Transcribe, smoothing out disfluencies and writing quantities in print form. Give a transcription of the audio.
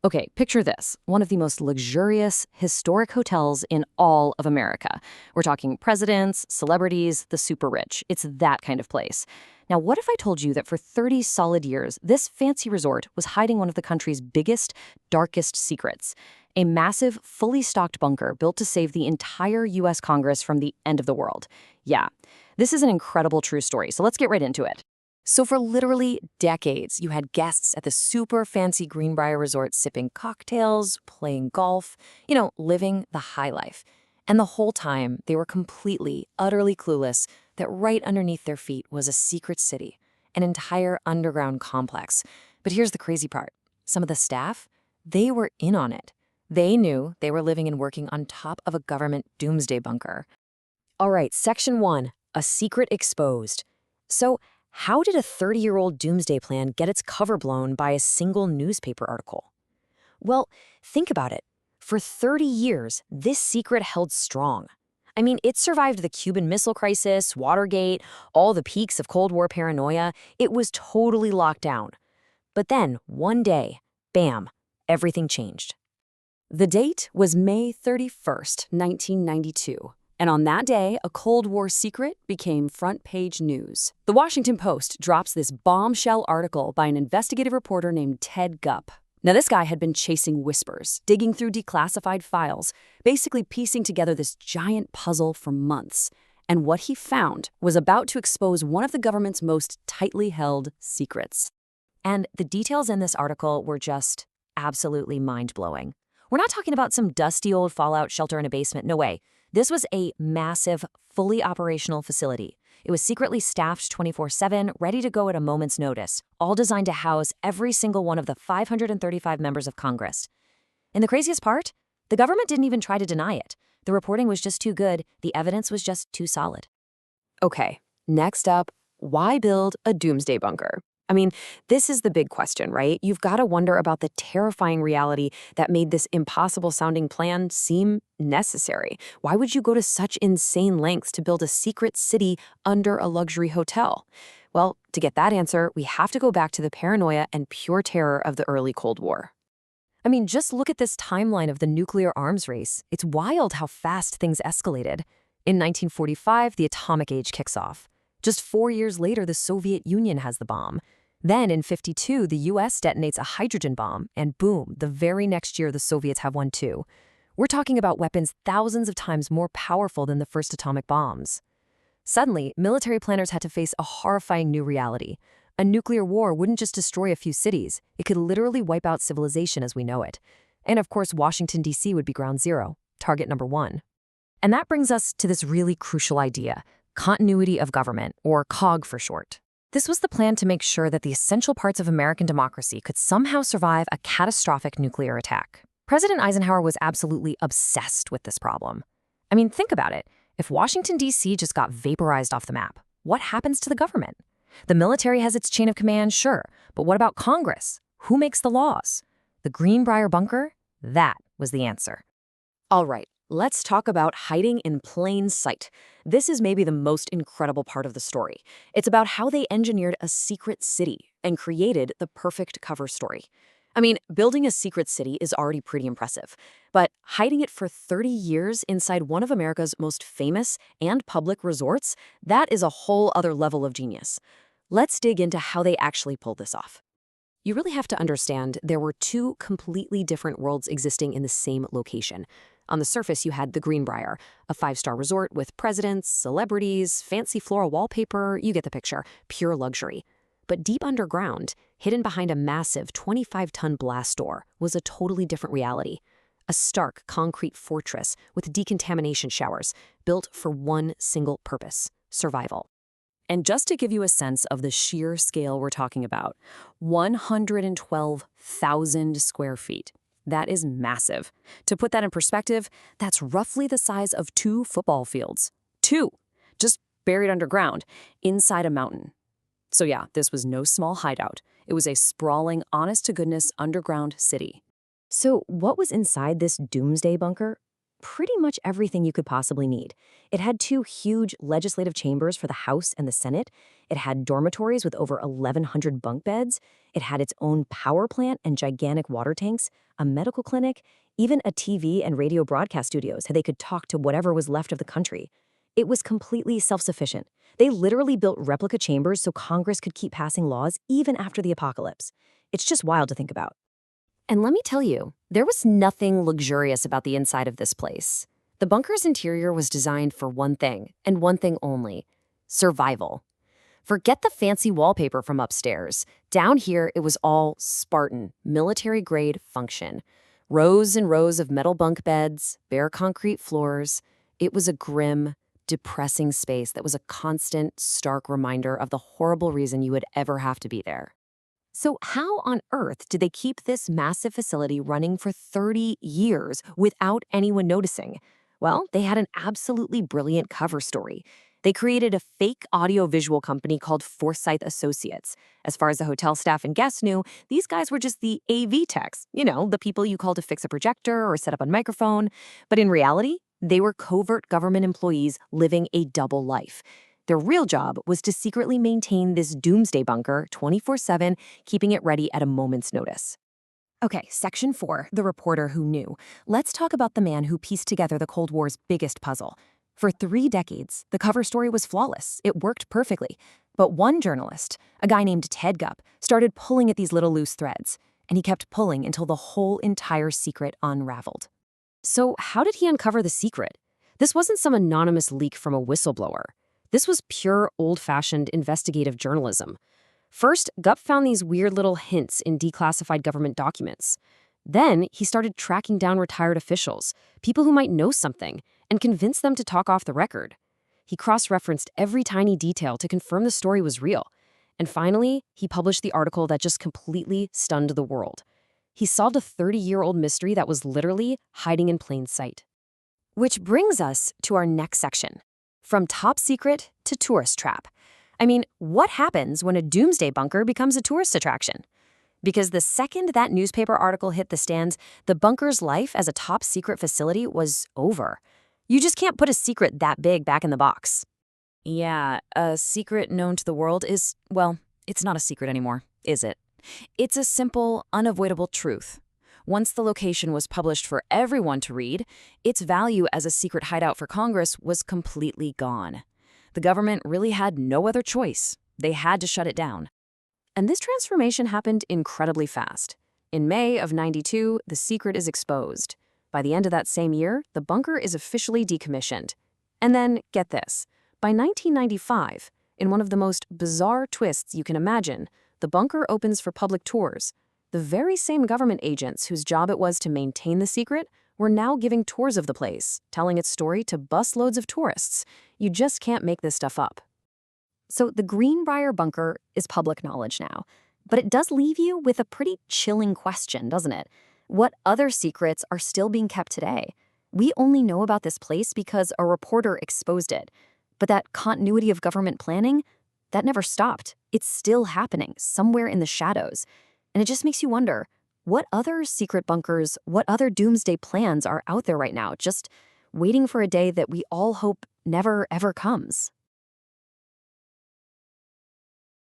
Okay, picture this. One of the most luxurious, historic hotels in all of America. We're talking presidents, celebrities, the super rich. It's that kind of place. Now, what if I told you that for 30 solid years, this fancy resort was hiding one of the country's biggest, darkest secrets? A massive, fully stocked bunker built to save the entire U.S. Congress from the end of the world. Yeah, this is an incredible true story, so let's get right into it. So for literally decades, you had guests at the super fancy Greenbrier Resort sipping cocktails, playing golf, living the high life. And the whole time, they were completely, utterly clueless that right underneath their feet was a secret city, an entire underground complex. But here's the crazy part. Some of the staff, they were in on it. They knew they were living and working on top of a government doomsday bunker. All right, Section 1, a secret exposed. So, how did a 30-year-old doomsday plan get its cover blown by a single newspaper article? Well, think about it. For 30 years, this secret held strong. I mean, it survived the Cuban Missile Crisis, Watergate, all the peaks of Cold War paranoia. It was totally locked down. But then, one day, bam, everything changed. The date was May 31st, 1992. And on that day, a Cold War secret became front-page news. The Washington Post drops this bombshell article by an investigative reporter named Ted Gupp. Now, this guy had been chasing whispers, digging through declassified files, basically piecing together this giant puzzle for months. And what he found was about to expose one of the government's most tightly held secrets. And the details in this article were just absolutely mind-blowing. We're not talking about some dusty old fallout shelter in a basement, no way. This was a massive, fully operational facility. It was secretly staffed 24/7, ready to go at a moment's notice, all designed to house every single one of the 535 members of Congress. And the craziest part? The government didn't even try to deny it. The reporting was just too good. The evidence was just too solid. Okay, next up, why build a doomsday bunker? I mean, this is the big question, right? You've got to wonder about the terrifying reality that made this impossible-sounding plan seem necessary. Why would you go to such insane lengths to build a secret city under a luxury hotel? Well, to get that answer, we have to go back to the paranoia and pure terror of the early Cold War. I mean, just look at this timeline of the nuclear arms race. It's wild how fast things escalated. In 1945, the atomic age kicks off. Just 4 years later, the Soviet Union has the bomb. Then, in '52, the U.S. detonates a hydrogen bomb, and boom, the very next year the Soviets have one too. We're talking about weapons thousands of times more powerful than the first atomic bombs. Suddenly, military planners had to face a horrifying new reality. A nuclear war wouldn't just destroy a few cities, it could literally wipe out civilization as we know it. And of course, Washington, D.C. would be ground zero, target number one. And that brings us to this really crucial idea: continuity of government, or COG for short. This was the plan to make sure that the essential parts of American democracy could somehow survive a catastrophic nuclear attack. President Eisenhower was absolutely obsessed with this problem. I mean, think about it. If Washington, D.C. just got vaporized off the map, what happens to the government? The military has its chain of command, sure, but what about Congress? Who makes the laws? The Greenbrier bunker? That was the answer. All right. Let's talk about hiding in plain sight. This is maybe the most incredible part of the story. It's about how they engineered a secret city and created the perfect cover story. I mean, building a secret city is already pretty impressive, but hiding it for 30 years inside one of America's most famous and public resorts, that is a whole other level of genius. Let's dig into how they actually pulled this off. You really have to understand there were two completely different worlds existing in the same location. On the surface, you had the Greenbrier, a 5-star resort with presidents, celebrities, fancy floral wallpaper, you get the picture, pure luxury. But deep underground, hidden behind a massive 25-ton blast door, was a totally different reality. A stark concrete fortress with decontamination showers, built for one single purpose: survival. And just to give you a sense of the sheer scale we're talking about, 112,000 square feet. That is massive. To put that in perspective, that's roughly the size of 2 football fields. 2! Just buried underground, inside a mountain. So yeah, this was no small hideout. It was a sprawling, honest-to-goodness underground city. So what was inside this doomsday bunker? pretty much everything you could possibly need. It had two huge legislative chambers for the House and the Senate. It had dormitories with over 1,100 bunk beds. It had its own power plant and gigantic water tanks, a medical clinic, even a TV and radio broadcast studios so they could talk to whatever was left of the country. It was completely self-sufficient. They literally built replica chambers so Congress could keep passing laws even after the apocalypse. It's just wild to think about. And let me tell you, there was nothing luxurious about the inside of this place. The bunker's interior was designed for one thing, and one thing only: survival. Forget the fancy wallpaper from upstairs. Down here, it was all Spartan, military-grade function. Rows and rows of metal bunk beds, bare concrete floors. It was a grim, depressing space that was a constant, stark reminder of the horrible reason you would ever have to be there. So how on earth did they keep this massive facility running for 30 years without anyone noticing? Well, they had an absolutely brilliant cover story. They created a fake audio-visual company called Forsyth Associates. As far as the hotel staff and guests knew, these guys were just the AV techs, the people you call to fix a projector or set up a microphone. But in reality, they were covert government employees living a double life. Their real job was to secretly maintain this doomsday bunker 24/7, keeping it ready at a moment's notice. Okay, Section 4, the reporter who knew. Let's talk about the man who pieced together the Cold War's biggest puzzle. For 3 decades, the cover story was flawless. It worked perfectly. But one journalist, a guy named Ted Gupp, started pulling at these little loose threads. And he kept pulling until the whole entire secret unraveled. So how did he uncover the secret? This wasn't some anonymous leak from a whistleblower. This was pure, old-fashioned investigative journalism. First, Gupp found these weird little hints in declassified government documents. Then, he started tracking down retired officials, people who might know something, and convinced them to talk off the record. He cross-referenced every tiny detail to confirm the story was real. And finally, he published the article that just completely stunned the world. He solved a 30-year-old mystery that was literally hiding in plain sight. Which brings us to our next section. From top secret to tourist trap. I mean, what happens when a doomsday bunker becomes a tourist attraction? Because the second that newspaper article hit the stands, the bunker's life as a top secret facility was over. You just can't put a secret that big back in the box. Yeah, a secret known to the world is, well, it's not a secret anymore, is it? It's a simple, unavoidable truth. Once the location was published for everyone to read, its value as a secret hideout for Congress was completely gone. The government really had no other choice. They had to shut it down. And this transformation happened incredibly fast. In May of '92, the secret is exposed. By the end of that same year, the bunker is officially decommissioned. And then, get this, by 1995, in one of the most bizarre twists you can imagine, the bunker opens for public tours. The very same government agents whose job it was to maintain the secret were now giving tours of the place, telling its story to busloads of tourists. You just can't make this stuff up. So the Greenbrier bunker is public knowledge now, but it does leave you with a pretty chilling question, doesn't it? What other secrets are still being kept today? We only know about this place because a reporter exposed it. But that continuity of government planning, that never stopped. It's still happening somewhere in the shadows. And it just makes you wonder, what other secret bunkers, what other doomsday plans are out there right now, just waiting for a day that we all hope never, ever comes?